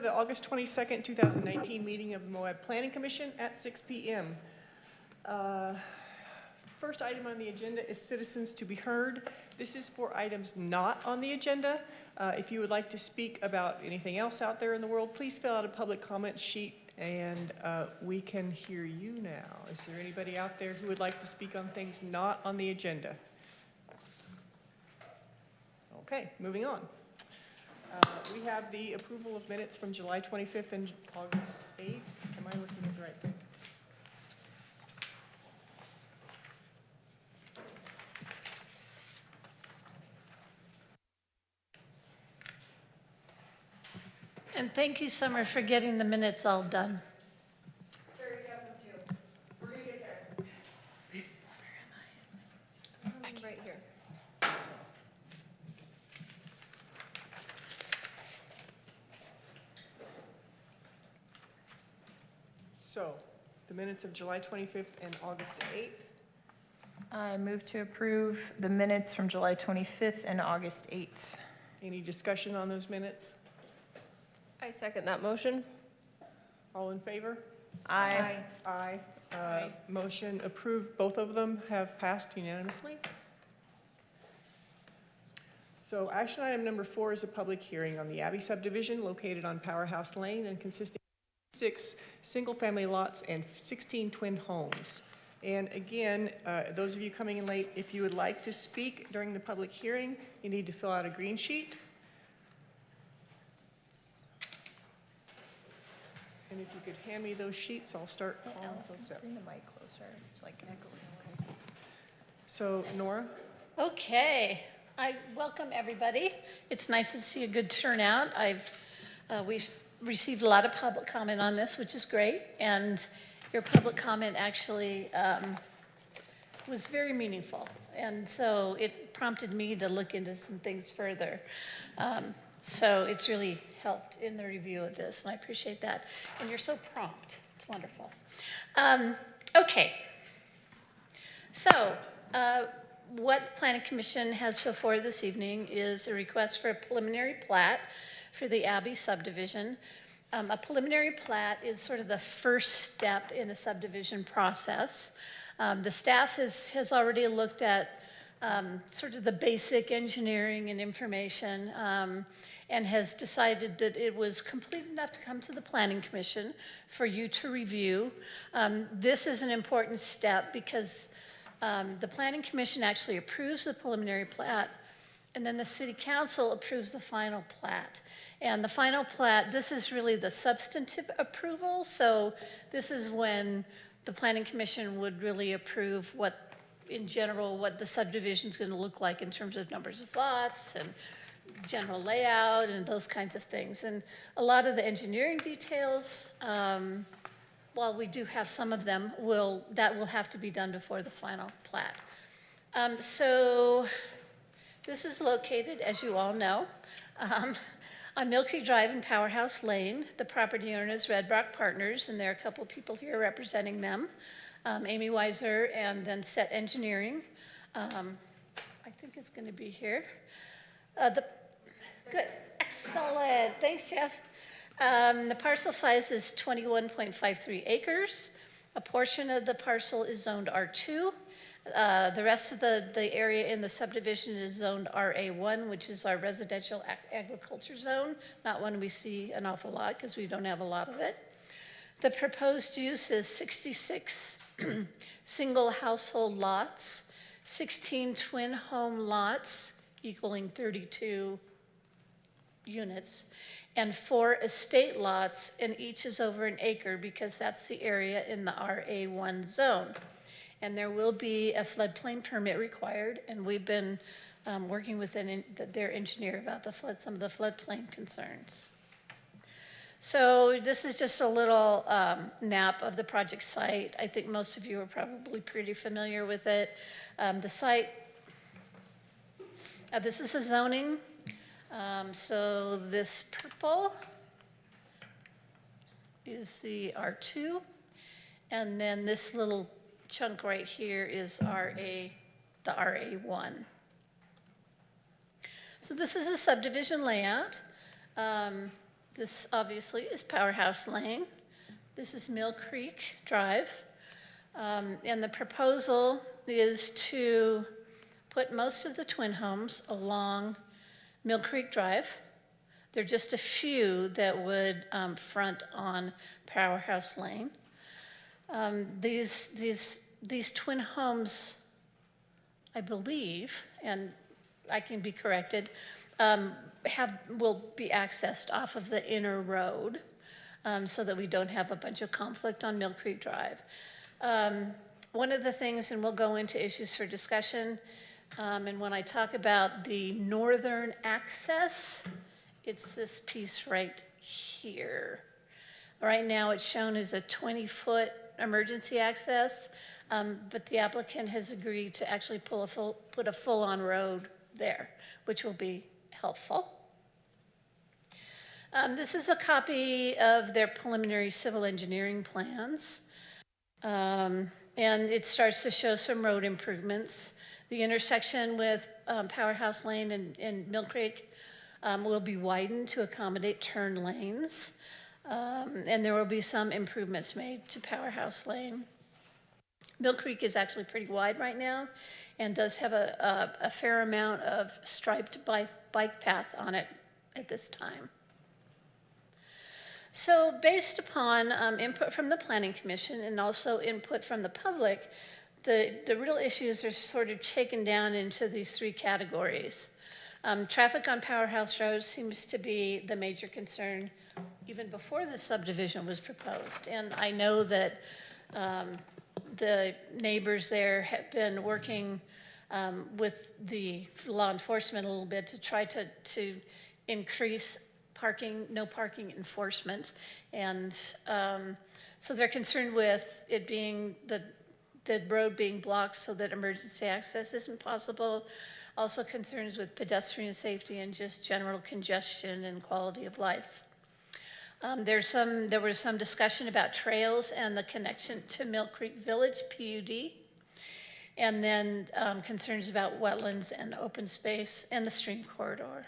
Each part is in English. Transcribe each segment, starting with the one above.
the August 22nd, 2019 meeting of the Moab Planning Commission at 6 p.m. First item on the agenda is citizens to be heard. This is for items not on the agenda. If you would like to speak about anything else out there in the world, please fill out a public comment sheet and we can hear you now. Is there anybody out there who would like to speak on things not on the agenda? Okay, moving on. We have the approval of minutes from July 25th and August 8th. Am I looking at the right thing? And thank you, Summer, for getting the minutes all done. Very cousin too. We're gonna get there. Where am I? I'm right here. So, the minutes of July 25th and August 8th. I move to approve the minutes from July 25th and August 8th. Any discussion on those minutes? I second that motion. All in favor? Aye. Aye. Motion approved. Both of them have passed unanimously. So action item number 4 is a public hearing on the Abbey subdivision located on Powerhouse Lane and consisting of 6 single-family lots and 16 twin homes. And again, those of you coming in late, if you would like to speak during the public hearing, you need to fill out a green sheet. And if you could hand me those sheets, I'll start calling folks up. Bring the mic closer. It's like echoing. So, Nora? Okay, I welcome everybody. It's nice to see a good turnout. We've received a lot of public comment on this, which is great. And your public comment actually was very meaningful. And so it prompted me to look into some things further. So it's really helped in the review of this, and I appreciate that. And you're so prompt. It's wonderful. Okay. So what the Planning Commission has before this evening is a request for a preliminary plat for the Abbey subdivision. A preliminary plat is sort of the first step in a subdivision process. The staff has already looked at sort of the basic engineering and information and has decided that it was complete enough to come to the Planning Commission for you to review. This is an important step because the Planning Commission actually approves the preliminary plat, and then the City Council approves the final plat. And the final plat, this is really the substantive approval, so this is when the Planning Commission would really approve what, in general, what the subdivision is going to look like in terms of numbers of lots and general layout and those kinds of things. And a lot of the engineering details, while we do have some of them, that will have to be done before the final plat. So this is located, as you all know, on Mill Creek Drive and Powerhouse Lane. The property owner is Red Rock Partners, and there are a couple people here representing them. Amy Weiser and then Set Engineering. I think it's going to be here. Good, excellent, thanks, Jeff. The parcel size is 21.53 acres. A portion of the parcel is zoned R2. The rest of the area in the subdivision is zoned RA1, which is our residential agriculture zone, not one we see an awful lot because we don't have a lot of it. The proposed use is 66 single household lots, 16 twin home lots equaling 32 units, and 4 estate lots, and each is over an acre because that's the area in the RA1 zone. And there will be a floodplain permit required, and we've been working with their engineer about some of the floodplain concerns. So this is just a little map of the project site. I think most of you are probably pretty familiar with it. The site, this is a zoning. So this purple is the R2, and then this little chunk right here is the RA1. So this is a subdivision layout. This obviously is Powerhouse Lane. This is Mill Creek Drive. And the proposal is to put most of the twin homes along Mill Creek Drive. There are just a few that would front on Powerhouse Lane. These twin homes, I believe, and I can be corrected, will be accessed off of the inner road so that we don't have a bunch of conflict on Mill Creek Drive. One of the things, and we'll go into issues for discussion, and when I talk about the northern access, it's this piece right here. Right now it's shown as a 20-foot emergency access, but the applicant has agreed to actually put a full-on road there, which will be helpful. This is a copy of their preliminary civil engineering plans. And it starts to show some road improvements. The intersection with Powerhouse Lane and Mill Creek will be widened to accommodate turn lanes. And there will be some improvements made to Powerhouse Lane. Mill Creek is actually pretty wide right now and does have a fair amount of striped bike path on it at this time. So based upon input from the Planning Commission and also input from the public, the real issues are sort of taken down into these three categories. Traffic on Powerhouse Road seems to be the major concern even before the subdivision was proposed. And I know that the neighbors there have been working with the law enforcement a little bit to try to increase no parking enforcement. And so they're concerned with it being the road being blocked so that emergency access isn't possible. Also concerns with pedestrian safety and just general congestion and quality of life. There was some discussion about trails and the connection to Mill Creek Village, PUD. And then concerns about wetlands and open space and the stream corridor.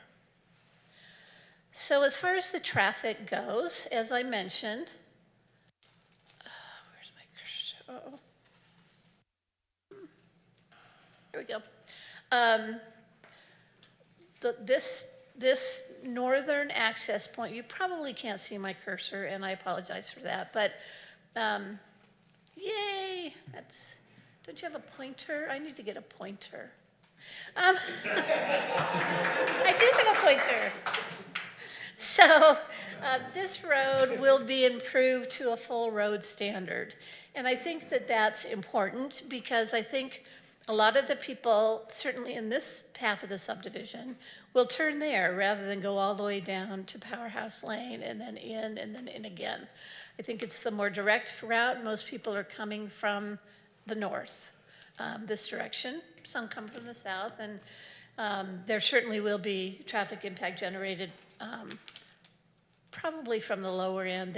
So as far as the traffic goes, as I mentioned, where's my cursor? Here we go. This northern access point, you probably can't see my cursor, and I apologize for that, but yay, don't you have a pointer? I need to get a pointer. I do have a pointer. So this road will be improved to a full road standard. And I think that that's important because I think a lot of the people, certainly in this half of the subdivision, will turn there rather than go all the way down to Powerhouse Lane and then in again. I think it's the more direct route. Most people are coming from the north, this direction. Some come from the south, and there certainly will be traffic impact generated probably from the lower end.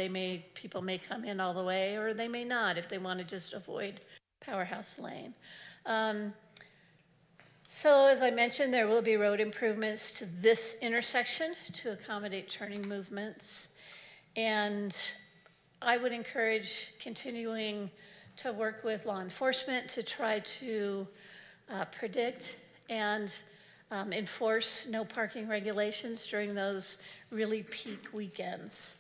People may come in all the way, or they may not if they want to just avoid Powerhouse Lane. So as I mentioned, there will be road improvements to this intersection to accommodate turning movements. And I would encourage continuing to work with law enforcement to try to predict and enforce no parking regulations during those really peak weekends.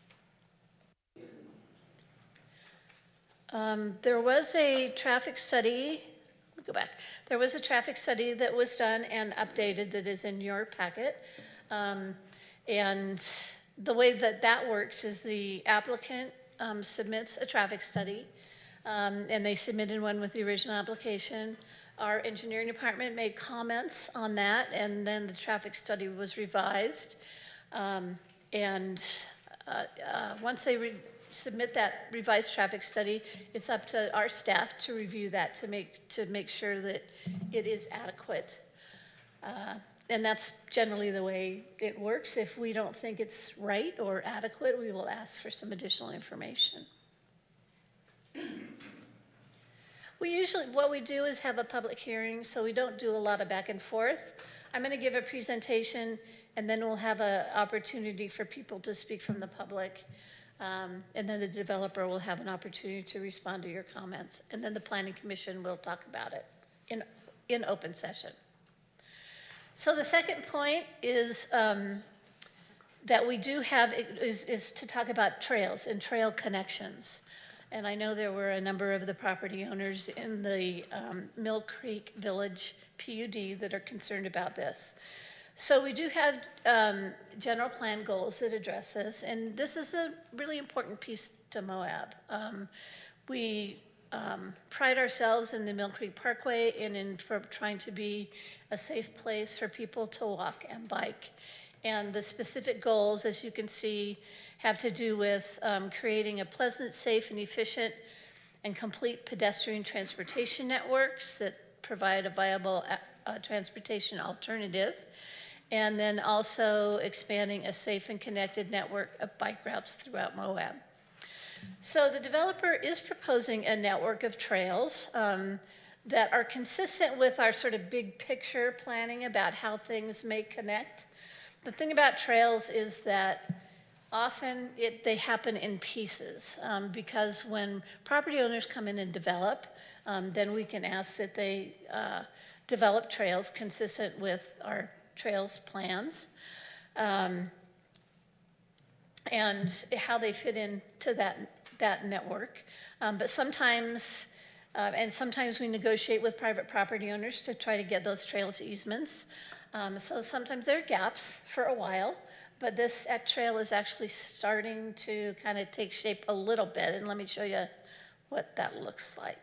There was a traffic study, let me go back. There was a traffic study that was done and updated that is in your packet. And the way that works is the applicant submits a traffic study, and they submitted one with the original application. Our engineering department made comments on that, and then the traffic study was revised. Once they submit that revised traffic study, it's up to our staff to review that to make sure that it is adequate. And that's generally the way it works. If we don't think it's right or adequate, we will ask for some additional information. What we do is have a public hearing, so we don't do a lot of back and forth. I'm going to give a presentation, and then we'll have an opportunity for people to speak from the public. And then the developer will have an opportunity to respond to your comments. And then the Planning Commission will talk about it in open session. So the second point is that we do have, is to talk about trails and trail connections. And I know there were a number of the property owners in the Mill Creek Village PUD that are concerned about this. So we do have general plan goals that address this, and this is a really important piece to Moab. We pride ourselves in the Mill Creek Parkway and in trying to be a safe place for people to walk and bike. And the specific goals, as you can see, have to do with creating a pleasant, safe, and efficient and complete pedestrian transportation networks that provide a viable transportation alternative, and then also expanding a safe and connected network of bike routes throughout Moab. So the developer is proposing a network of trails that are consistent with our sort of big picture planning about how things may connect. The thing about trails is that often they happen in pieces because when property owners come in and develop, then we can ask that they develop trails consistent with our trails plans and how they fit into that network. But sometimes, and sometimes we negotiate with private property owners to try to get those trails easements. So sometimes there are gaps for a while, but this trail is actually starting to kind of take shape a little bit. And let me show you what that looks like.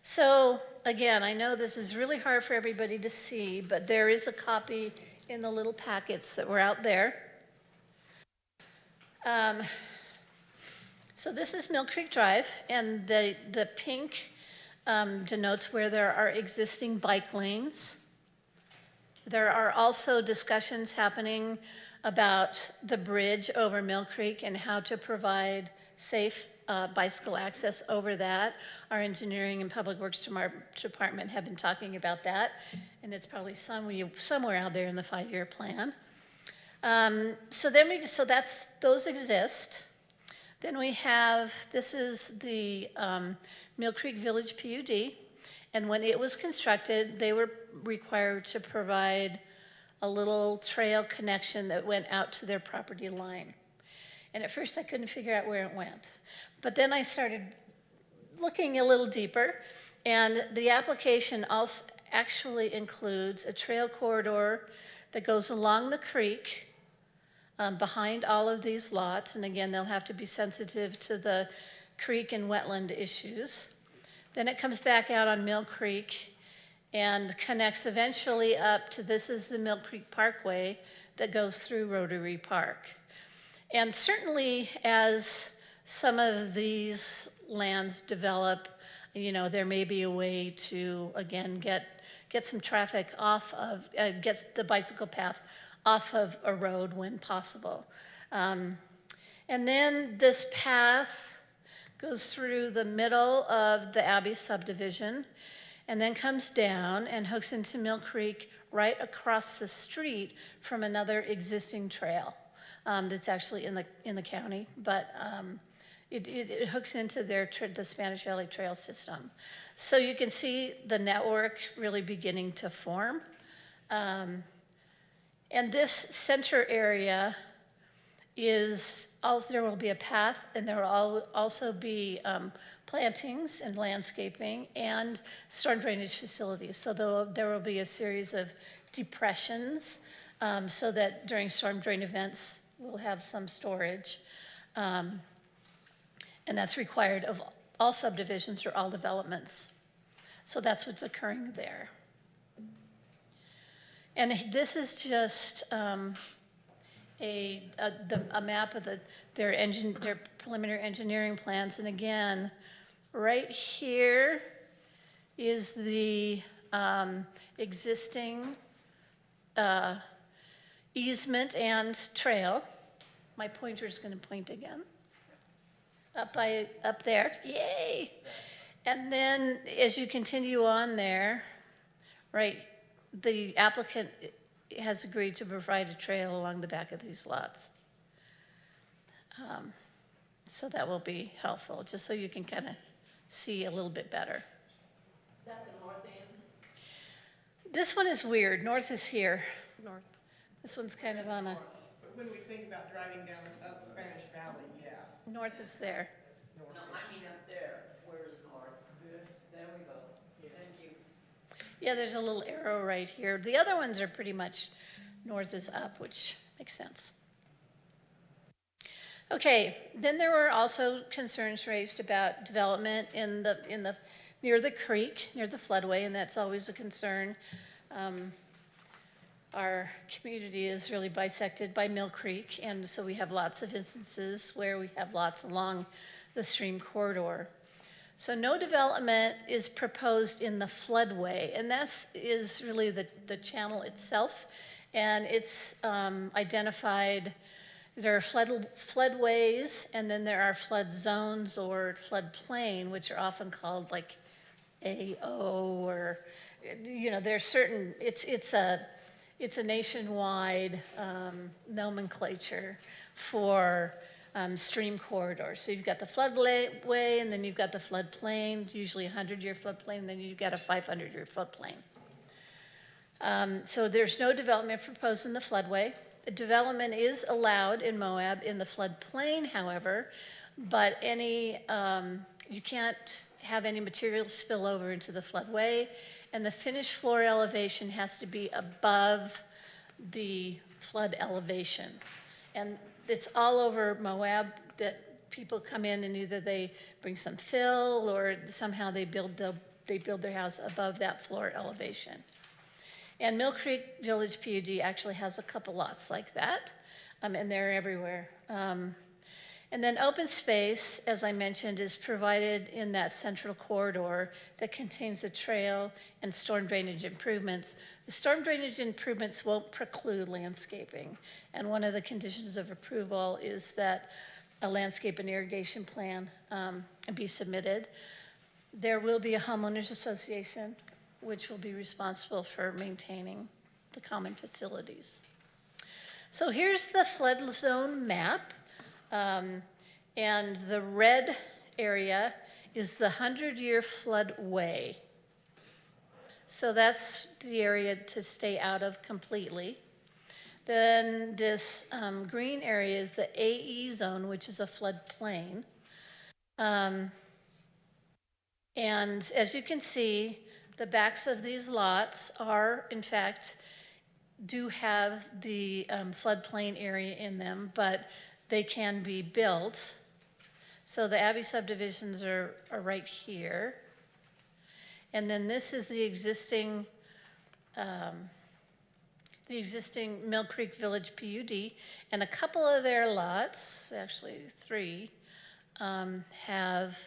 So again, I know this is really hard for everybody to see, but there is a copy in the little packets that were out there. So this is Mill Creek Drive, and the pink denotes where there are existing bike lanes. There are also discussions happening about the bridge over Mill Creek and how to provide safe bicycle access over that. Our engineering and public works department have been talking about that, and it's probably somewhere out there in the 5-year plan. So those exist. Then we have, this is the Mill Creek Village PUD, and when it was constructed, they were required to provide a little trail connection that went out to their property line. And at first I couldn't figure out where it went. But then I started looking a little deeper, and the application also actually includes a trail corridor that goes along the creek behind all of these lots. And again, they'll have to be sensitive to the creek and wetland issues. Then it comes back out on Mill Creek and connects eventually up to, this is the Mill Creek Parkway that goes through Rotary Park. And certainly as some of these lands develop, there may be a way to, again, get some traffic off of, get the bicycle path off of a road when possible. And then this path goes through the middle of the Abbey subdivision and then comes down and hooks into Mill Creek right across the street from another existing trail that's actually in the county, but it hooks into the Spanish Valley Trail system. So you can see the network really beginning to form. And this center area is also, there will be a path, and there will also be plantings and landscaping and storm drainage facilities. So there will be a series of depressions so that during storm drain events, we'll have some storage. And that's required of all subdivisions or all developments. So that's what's occurring there. And this is just a map of their preliminary engineering plans. And again, right here is the existing easement and trail. My pointer is going to point again. Up there, yay! And then as you continue on there, right, the applicant has agreed to provide a trail along the back of these lots. So that will be helpful, just so you can kind of see a little bit better. Is that the north end? This one is weird. North is here. North. This one's kind of on a, But when we think about driving down up Spanish Valley, yeah. north is there. No, I mean up there. Where is north? This, There we go. Thank you. Yeah, there's a little arrow right here. The other ones are pretty much north is up, which makes sense. Okay, then there were also concerns raised about development near the creek, near the floodway, and that's always a concern. Our community is really bisected by Mill Creek, and so we have lots of instances where we have lots along the stream corridor. So no development is proposed in the floodway, and that is really the channel itself, and it's identified. There are floodways, and then there are flood zones or floodplain, which are often called like AO, or, you know, there's certain, it's a nationwide nomenclature for stream corridors. So you've got the floodway, and then you've got the floodplain, usually a 100-year floodplain, and then you've got a 500-year floodplain. So there's no development proposed in the floodway. The development is allowed in Moab in the floodplain, however, but you can't have any material spill over into the floodway, and the finished floor elevation has to be above the flood elevation. And it's all over Moab that people come in and either they bring some fill or somehow they build their house above that floor elevation. And Mill Creek Village PUD actually has a couple lots like that, and they're everywhere. And then open space, as I mentioned, is provided in that central corridor that contains a trail and storm drainage improvements. The storm drainage improvements won't preclude landscaping, and one of the conditions of approval is that a landscape and irrigation plan be submitted. There will be a homeowners association which will be responsible for maintaining the common facilities. So here's the flood zone map. And the red area is the 100-year floodway. So that's the area to stay out of completely. Then this green area is the AE zone, which is a floodplain. And as you can see, the backs of these lots are, in fact, do have the floodplain area in them, but they can be built. So the Abbey subdivisions are right here. And then this is the existing Mill Creek Village PUD, and a couple of their lots, actually 3, have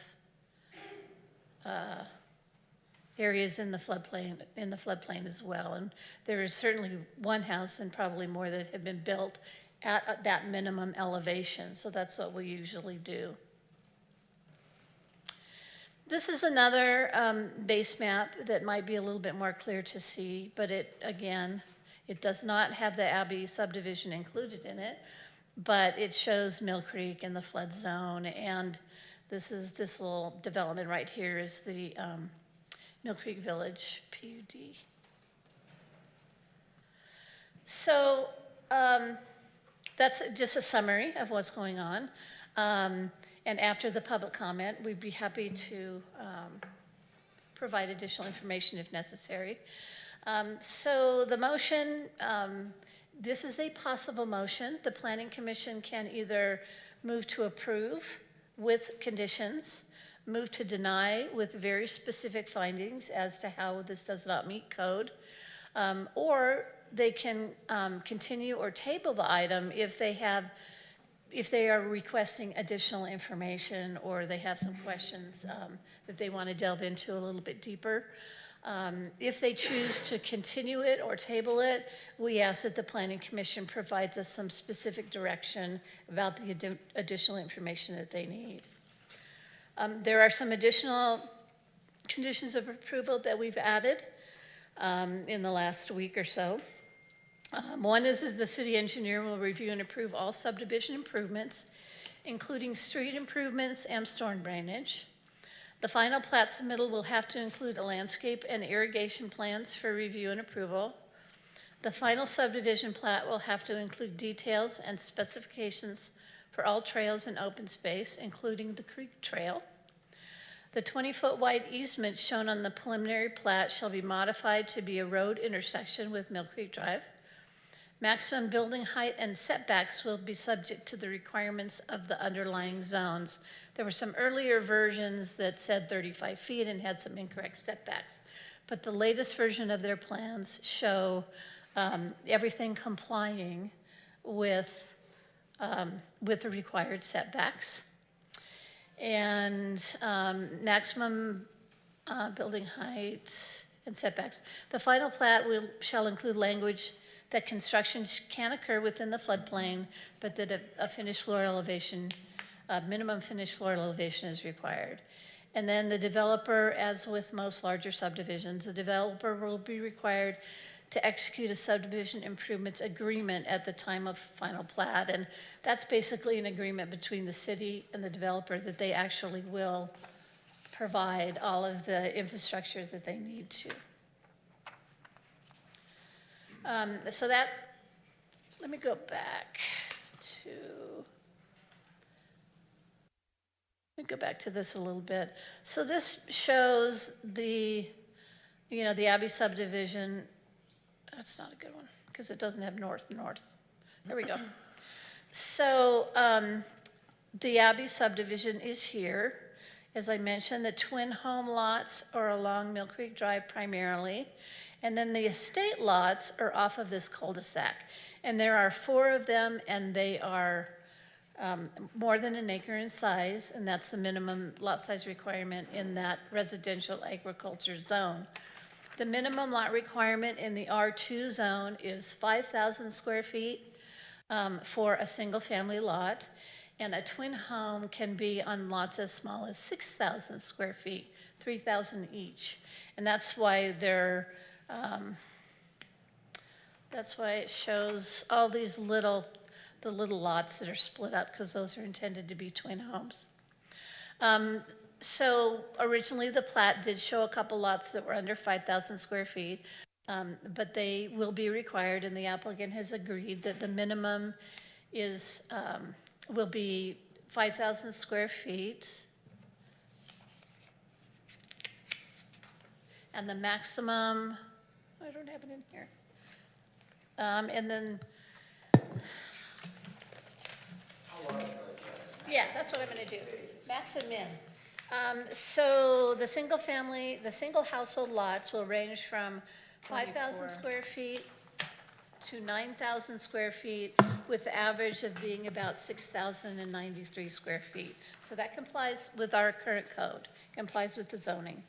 areas in the floodplain as well. And there is certainly one house and probably more that have been built at that minimum elevation. So that's what we usually do. This is another base map that might be a little bit more clear to see, but it does not have the Abbey subdivision included in it, but it shows Mill Creek in the flood zone, and this little development right here is the Mill Creek Village PUD. So that's just a summary of what's going on. And after the public comment, we'd be happy to provide additional information if necessary. So the motion, this is a possible motion. The Planning Commission can either move to approve with conditions, move to deny with very specific findings as to how this does not meet code, or they can continue or table the item if they are requesting additional information or they have some questions that they want to delve into a little bit deeper. If they choose to continue it or table it, we ask that the Planning Commission provides us some specific direction about the additional information that they need. There are some additional conditions of approval that we've added in the last week or so. One is the city engineer will review and approve all subdivision improvements, including street improvements and storm drainage. The final plat submittal will have to include a landscape and irrigation plans for review and approval. The final subdivision plat will have to include details and specifications for all trails and open space, including the creek trail. The 20-foot wide easement shown on the preliminary plat shall be modified to be a road intersection with Mill Creek Drive. Maximum building height and setbacks will be subject to the requirements of the underlying zones. There were some earlier versions that said 35 feet and had some incorrect setbacks, but the latest version of their plans show everything complying with the required setbacks. And maximum building height and setbacks. The final plat shall include language that construction can occur within the floodplain, but that a finished floor elevation, minimum finished floor elevation is required. And then the developer, as with most larger subdivisions, the developer will be required to execute a subdivision improvements agreement at the time of final plat. And that's basically an agreement between the city and the developer that they actually will provide all of the infrastructure that they need to. So that, let me go back to this a little bit. So this shows the Abbey subdivision. That's not a good one because it doesn't have north. There we go. So the Abbey subdivision is here. As I mentioned, the twin home lots are along Mill Creek Drive primarily. And then the estate lots are off of this cul-de-sac. And there are 4 of them, and they are more than an acre in size, and that's the minimum lot size requirement in that residential agriculture zone. The minimum lot requirement in the R2 zone is 5,000 square feet for a single family lot, and a twin home can be on lots as small as 6,000 square feet, 3,000 each. And that's why that's why it shows all these little lots that are split up, because those are intended to be twin homes. So originally the plat did show a couple lots that were under 5,000 square feet, but they will be required, and the applicant has agreed that the minimum will be 5,000 square feet. And the maximum, I don't have it in here. And then, yeah, that's what I'm going to do. Max and min. So the single household lots will range from 5,000 square feet to 9,000 square feet, with the average of being about 6,093 square feet. So that complies with our current code, complies with the zoning.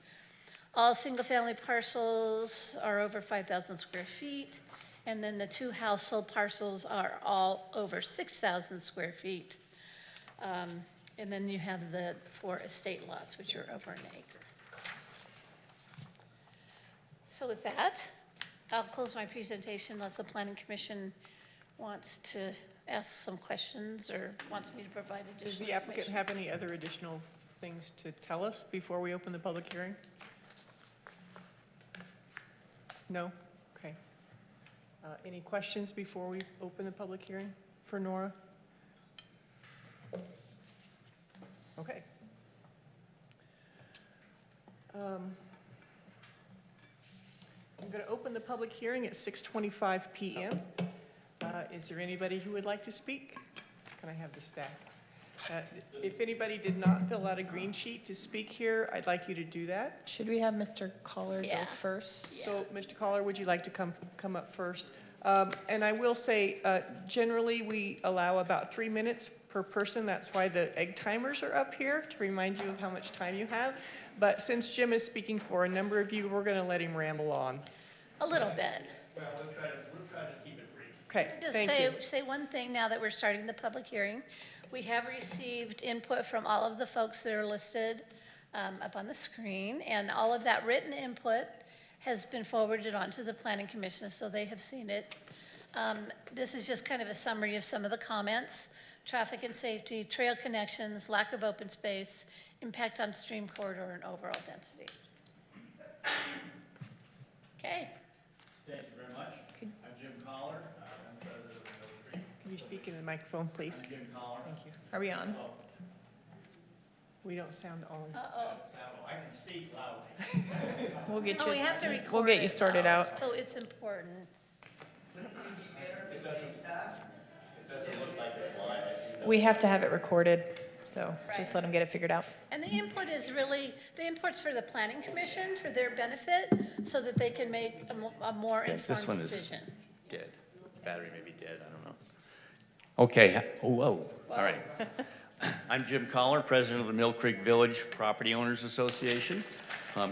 All single-family parcels are over 5,000 square feet, and then the 2 household parcels are all over 6,000 square feet. And then you have the 4 estate lots, which are over an acre. So with that, I'll close my presentation unless the Planning Commission wants to ask some questions or wants me to provide additional Does the applicant information. have any other additional things to tell us before we open the public hearing? No? Okay. Any questions before we open the public hearing for Nora? Okay. I'm going to open the public hearing at 6:25 p.m. Is there anybody who would like to speak? Can I have the stack? If anybody did not fill out a green sheet to speak here, I'd like you to do that. Should we have Mr. Collar go Yeah. first? So, Mr. Collar, would you like to come up first? And I will say, generally, we allow about 3 minutes per person. That's why the egg timers are up here, to remind you of how much time you have. But since Jim is speaking for a number of you, we're going to let him ramble on. A little bit. Well, we'll try to keep it brief. Okay, Just thank you. say one thing now that we're starting the public hearing. We have received input from all of the folks that are listed up on the screen, and all of that written input has been forwarded on to the Planning Commission, so they have seen it. This is just kind of a summary of some of the comments: traffic and safety, trail connections, lack of open space, impact on stream corridor, and overall density. Okay. Thank you very much. I'm Jim Collar. I'm president of Mill Creek. Can you speak into the microphone, please? I'm Jim Collar. Thank you. Are we on? We don't sound on. I can speak loudly. We'll get Oh, you. we have to record We'll get you it, sorted though, out. So it's important. It doesn't look like it's live. I see no. We have to have it recorded, so just let them get it figured out. And the input is really, the input's for the planning commission, for their benefit, so that they can make a more informed decision. Dead. Battery may be dead, I don't know. Okay, whoa, all right. I'm Jim Collar, president of the Mill Creek Village Property Owners Association.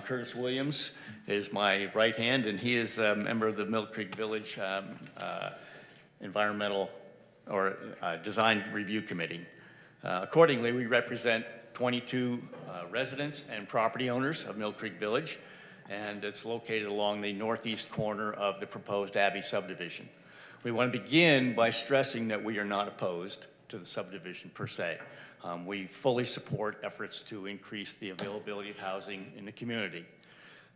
Curtis Williams is my right hand, and he is a member of the Mill Creek Village Environmental or Design Review Committee. Accordingly, we represent 22 residents and property owners of Mill Creek Village, and it's located along the northeast corner of the proposed Abbey subdivision. We want to begin by stressing that we are not opposed to the subdivision per se. We fully support efforts to increase the availability of housing in the community.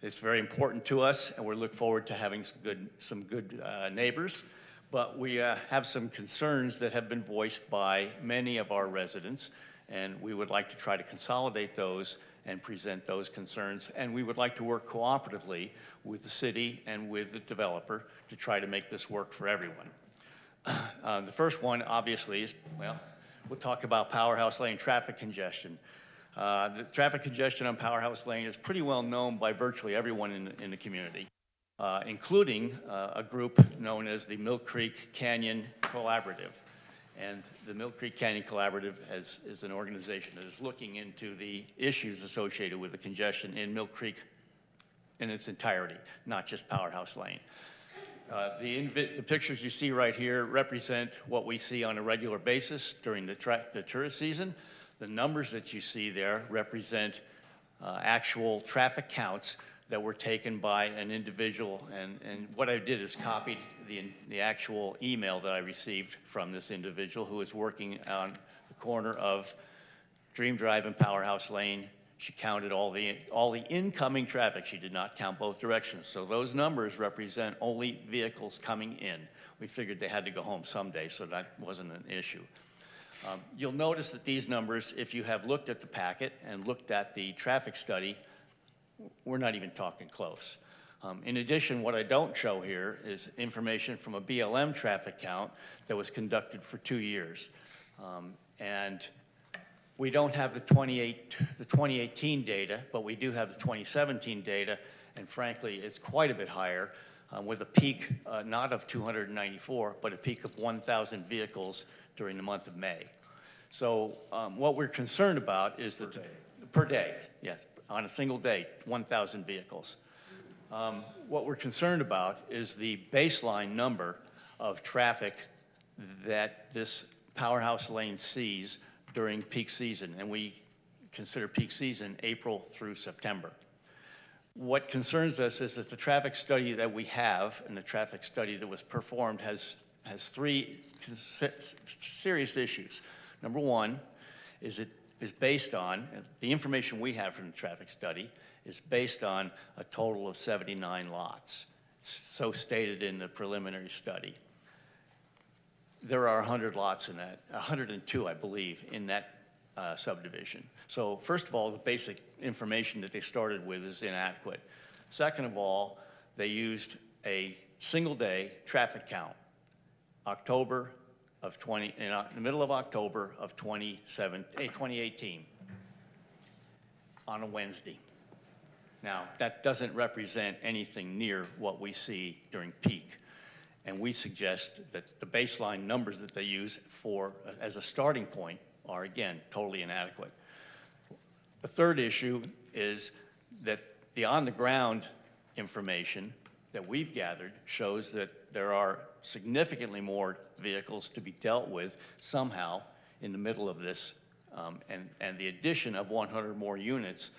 It's very important to us, and we look forward to having some good neighbors, but we have some concerns that have been voiced by many of our residents, and we would like to try to consolidate those and present those concerns, and we would like to work cooperatively with the city and with the developer to try to make this work for everyone. The first one, obviously, is, well, we'll talk about Powerhouse Lane traffic congestion. The traffic congestion on Powerhouse Lane is pretty well known by virtually everyone in the community, including a group known as the Mill Creek Canyon Collaborative. And the Mill Creek Canyon Collaborative is an organization that is looking into the issues associated with the congestion in Mill Creek in its entirety, not just Powerhouse Lane. The pictures you see right here represent what we see on a regular basis during the tourist season. The numbers that you see there represent actual traffic counts that were taken by an individual, and what I did is copied the actual email that I received from this individual who is working on the corner of Dream Drive and Powerhouse Lane. She counted all the incoming traffic. She did not count both directions. So those numbers represent only vehicles coming in. We figured they had to go home someday, so that wasn't an issue. You'll notice that these numbers, if you have looked at the packet and looked at the traffic study, we're not even talking close. In addition, what I don't show here is information from a BLM traffic count that was conducted for 2 years. And we don't have the 2018 data, but we do have the 2017 data, and frankly, it's quite a bit higher, with a peak not of 294, but a peak of 1,000 vehicles during the month of May. So what we're concerned about is that per day, yes, on a single day, 1,000 vehicles. What we're concerned about is the baseline number of traffic that this Powerhouse Lane sees during peak season, and we consider peak season April through September. What concerns us is that the traffic study that we have and the traffic study that was performed has three serious issues. Number one is it is based on, the information we have from the traffic study is based on a total of 79 lots. It's so stated in the preliminary study. There are 100 lots in that, 102, I believe, in that subdivision. So first of all, the basic information that they started with is inadequate. Second of all, they used a single-day traffic count, in the middle of October of 2018, on a Wednesday. Now, that doesn't represent anything near what we see during peak. And we suggest that the baseline numbers that they use as a starting point are, again, totally inadequate. The third issue is that the on-the-ground information that we've gathered shows that there are significantly more vehicles to be dealt with somehow in the middle of this, and the addition of 100 more units,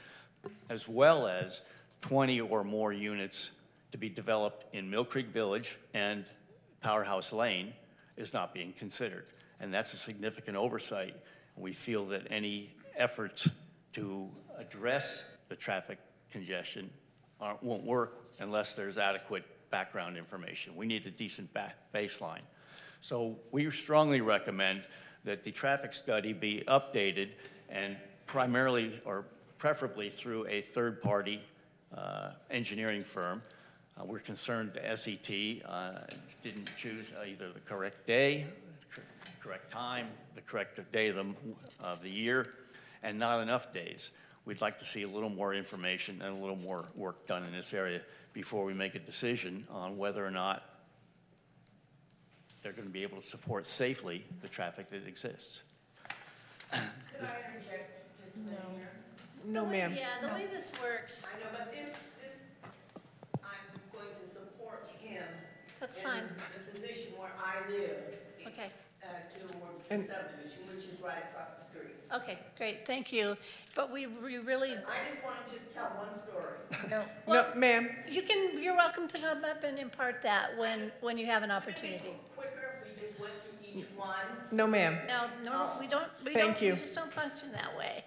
as well as 20 or more units to be developed in Mill Creek Village and Powerhouse Lane is not being considered. And that's a significant oversight. We feel that any efforts to address the traffic congestion won't work unless there's adequate background information. We need a decent baseline. So we strongly recommend that the traffic study be updated and primarily or preferably through a third-party engineering firm. We're concerned the SET didn't choose either the correct day, correct time, the correct day of the year, and not enough days. We'd like to see a little more information and a little more work done in this area before we make a decision on whether or not they're going to be able to support safely the traffic that exists. Could I interject just a minute here? No, ma'am. Yeah, the way this works, I know, but this, I'm going to support him. That's in fine. the position where I live. Okay. Towards And- the subdivision, which is right across the street. Okay, great, thank you. But we really, I just want to just tell one story. No, No, ma'am. you're welcome to come up and impart that when you have an opportunity. Quicker, we just went through each one. No, ma'am. No, we don't, Thank you. we just don't function that way.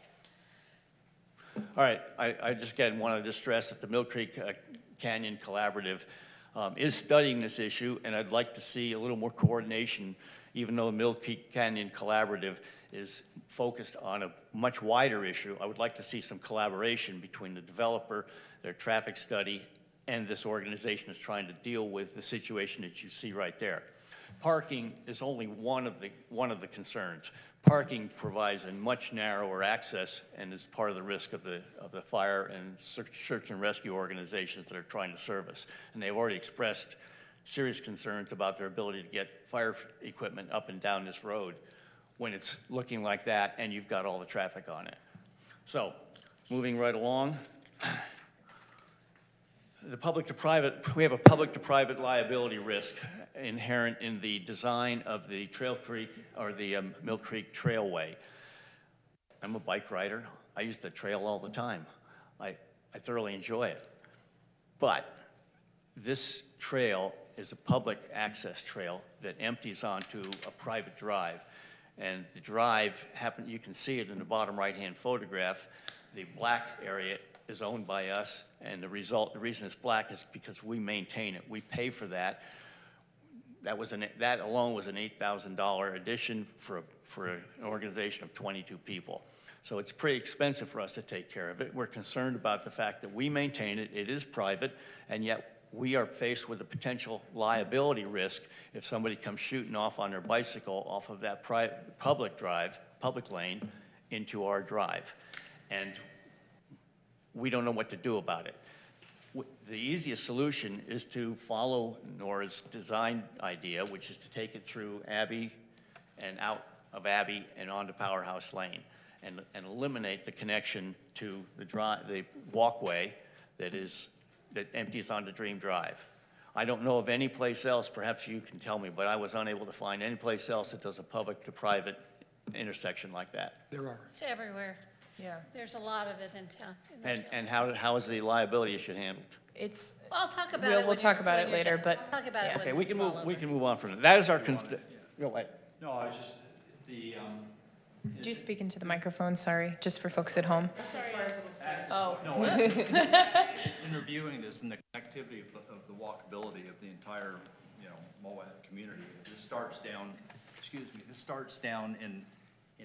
All right, I just again wanted to stress that the Mill Creek Canyon Collaborative is studying this issue, and I'd like to see a little more coordination, even though the Mill Creek Canyon Collaborative is focused on a much wider issue. I would like to see some collaboration between the developer, their traffic study, and this organization that's trying to deal with the situation that you see right there. Parking is only one of the concerns. Parking provides a much narrower access and is part of the risk of the fire and search and rescue organizations that are trying to service. And they've already expressed serious concerns about their ability to get fire equipment up and down this road when it's looking like that and you've got all the traffic on it. So, moving right along. The public to private, we have a public to private liability risk inherent in the design of the Trail Creek or the Mill Creek Trailway. I'm a bike rider. I use the trail all the time. I thoroughly enjoy it. But this trail is a public access trail that empties onto a private drive. And the drive, you can see it in the bottom right-hand photograph. The black area is owned by us, and the reason it's black is because we maintain it. We pay for that. That alone was an $8,000 addition for an organization of 22 people. So it's pretty expensive for us to take care of it. We're concerned about the fact that we maintain it. It is private, and yet we are faced with a potential liability risk if somebody comes shooting off on their bicycle off of that public lane into our drive. And we don't know what to do about it. The easiest solution is to follow Nora's design idea, which is to take it through Abbey and out of Abbey and onto Powerhouse Lane and eliminate the connection to the walkway that empties onto Dream Drive. I don't know of any place else, perhaps you can tell me, but I was unable to find any place else that does a public to private intersection like that. There are. It's everywhere. yeah, There's a lot of it in town. in the And town. how is the liability issue handled? it's, Well, I'll talk about We'll- it. we'll talk about it when you're later, done. but- I'll talk about it yeah. when Okay, we this can is all move. over. We can move on from that. That is our. Go ahead. No, I was just, the, did you speak into the microphone, sorry, just for folks at home? Oh, no, in reviewing this and the connectivity of the walkability of the entire, Moab community, this starts down, this starts down in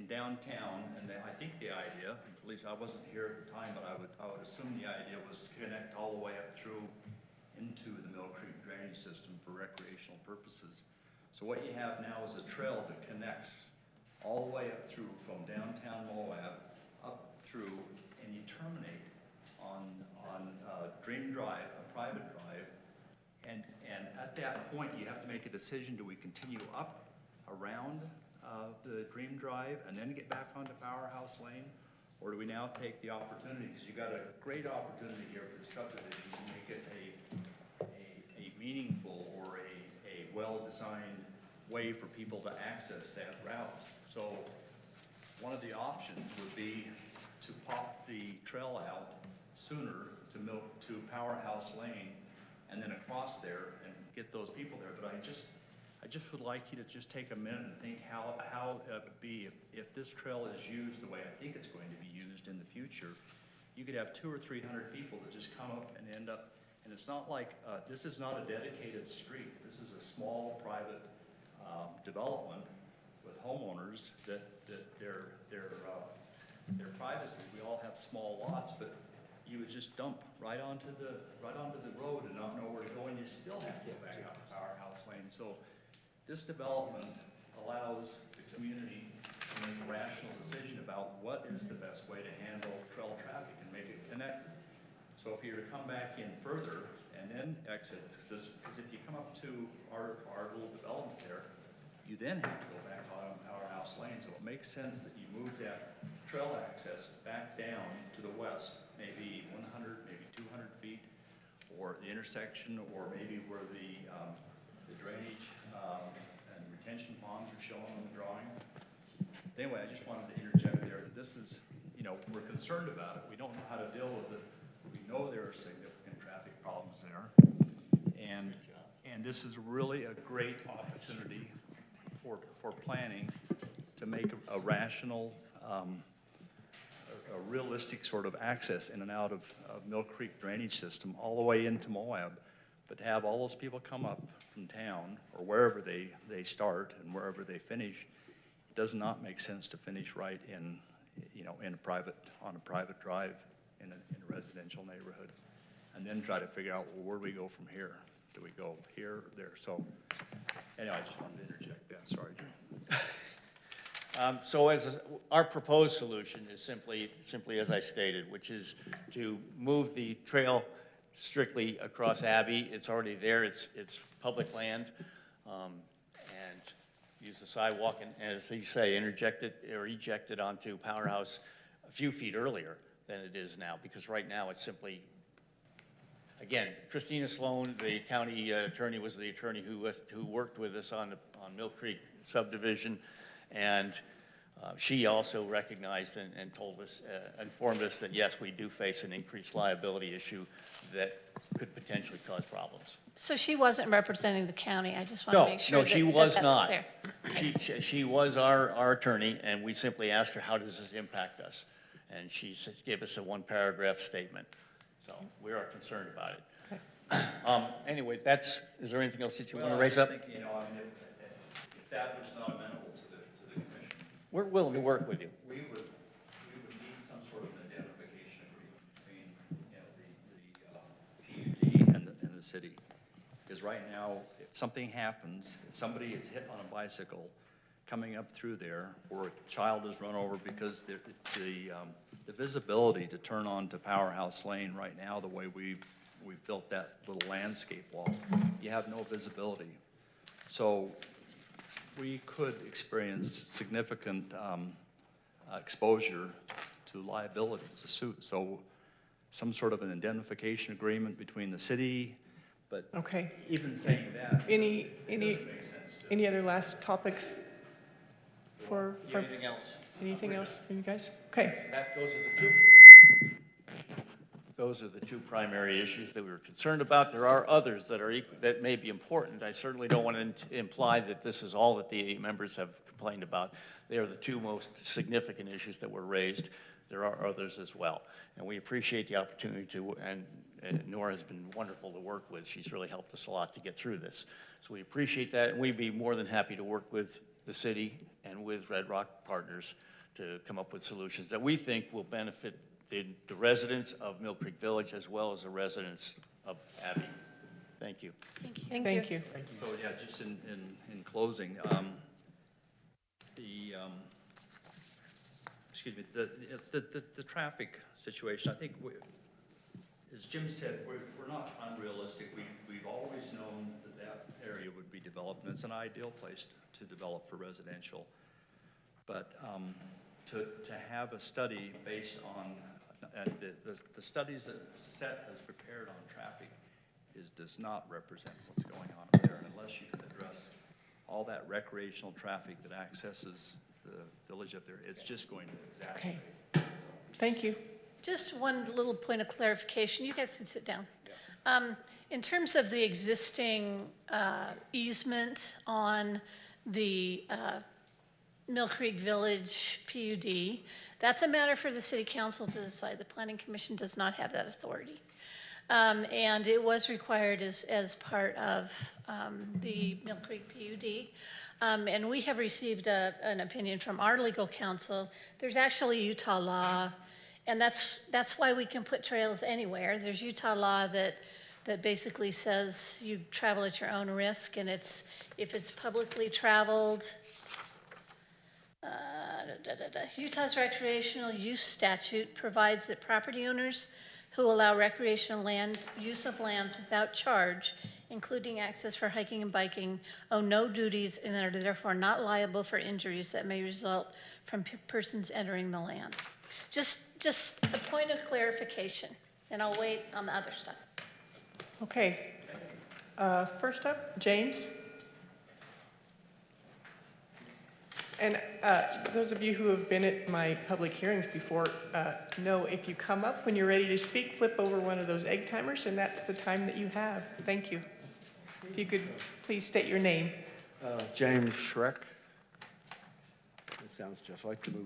downtown, and I think the idea, at least I wasn't here at the time, but I would assume the idea was to connect all the way up through into the Mill Creek drainage system for recreational purposes. So what you have now is a trail that connects all the way up through from downtown Moab up through, and you terminate on Dream Drive, a private drive, and at that point you have to make a decision: do we continue up around the Dream Drive and then get back onto Powerhouse Lane, or do we now take the opportunity, because you got a great opportunity here for the subdivision to make it a meaningful or a well-designed way for people to access that route. So one of the options would be to pop the trail out sooner to Powerhouse Lane and then across there and get those people there. But I just just would like you to just take a minute and think how it would be if this trail is used the way I think it's going to be used in the future. You could have 200 or 300 people that just come up and end up, and it's not like, this is not a dedicated street. This is a small private development with homeowners that their privacy. We all have small lots, but you would just dump right onto the road and not know where to go, and you still have to go back out to Powerhouse Lane. So this development allows the community to make a rational decision about what is the best way to handle trail traffic and make it connected. So if you were to come back in further and then exit, because if you come up to our little development there, you then have to go back on Powerhouse Lane. So it makes sense that you move that trail access back down to the west, maybe 100, maybe 200 feet, or the intersection, or maybe where the drainage and retention ponds are shown on the drawing. Anyway, I just wanted to interject there that this is, we're concerned about it. We don't know how to deal with it. We know there are significant traffic problems there. And this is really a great opportunity for planning to make a rational, a realistic sort of access in and out of Mill Creek drainage system all the way into Moab. But to have all those people come up from town or wherever they start and wherever they finish, it does not make sense to finish right in, on a private drive in a residential neighborhood, and then try to figure out, well, where do we go from here? Do we go here or there? So anyway, I just wanted to interject that. Sorry, Jim. So our proposed solution is simply as I stated, which is to move the trail strictly across Abbey. It's already there. It's public land, and use the sidewalk and, as you say, eject it onto Powerhouse a few feet earlier than it is now, because right now it's simply, again, Christina Sloan, the county attorney, was the attorney who worked with us on Mill Creek subdivision, and she also recognized and told us, informed us that yes, we do face an increased liability issue that could potentially cause problems. So she wasn't representing the county. I just want to make sure No, she that was that's not. clear. She was our attorney, and we simply asked her, how does this impact us? And she gave us a one-paragraph statement. So we are concerned about it. Anyway, is there anything else that you want to raise up? I was thinking, if that was not amenable to the commission, We're willing to work with you. we would need some sort of an identification agreement between, the PUD and the city. Because right now, if something happens, if somebody is hit on a bicycle coming up through there, or a child is run over, because the visibility to turn on to Powerhouse Lane right now, the way we've built that little landscape wall, you have no visibility. So we could experience significant exposure to liability to suit. So some sort of an indemnification agreement between the city, but Okay. even saying that, it doesn't make sense to. Any other last topics for Anything else? anything else from you guys? Okay. Those are the two primary issues that we were concerned about. There are others that may be important. I certainly don't want to imply that this is all that the members have complained about. They are the two most significant issues that were raised. There are others as well. And we appreciate the opportunity and Nora has been wonderful to work with. She's really helped us a lot to get through this. So we appreciate that, and we'd be more than happy to work with the city and with Red Rock Partners to come up with solutions that we think will benefit the residents of Mill Creek Village as well as the residents of Abbey. Thank you. Thank you. Thank you. So yeah, just in closing, excuse me, the traffic situation, I think, as Jim said, we're not unrealistic. We've always known that area would be developed, and it's an ideal place to develop for residential. But to have a study based on the studies that SET has prepared on traffic does not represent what's going on up there, and unless you can address all that recreational traffic that accesses the village up there, it's just going to exacerbate. Okay. Thank you. Just one little point of clarification. You guys can sit down. In terms of the existing easement on the Mill Creek Village PUD, that's a matter for the city council to decide. The planning commission does not have that authority. And it was required as part of the Mill Creek PUD. And we have received an opinion from our legal counsel. There's actually Utah law, and that's why we can put trails anywhere. There's Utah law that basically says you travel at your own risk, and if it's publicly traveled, Utah's recreational use statute provides that property owners who allow recreational use of lands without charge, including access for hiking and biking, owe no duties and are therefore not liable for injuries that may result from persons entering the land. Just a point of clarification, and I'll wait on the other stuff. Okay. First up, James. And those of you who have been at my public hearings before know if you come up when you're ready to speak, flip over one of those egg timers, and that's the time that you have. Thank you. If you could please state your name. James Schreck. It sounds just like the movie.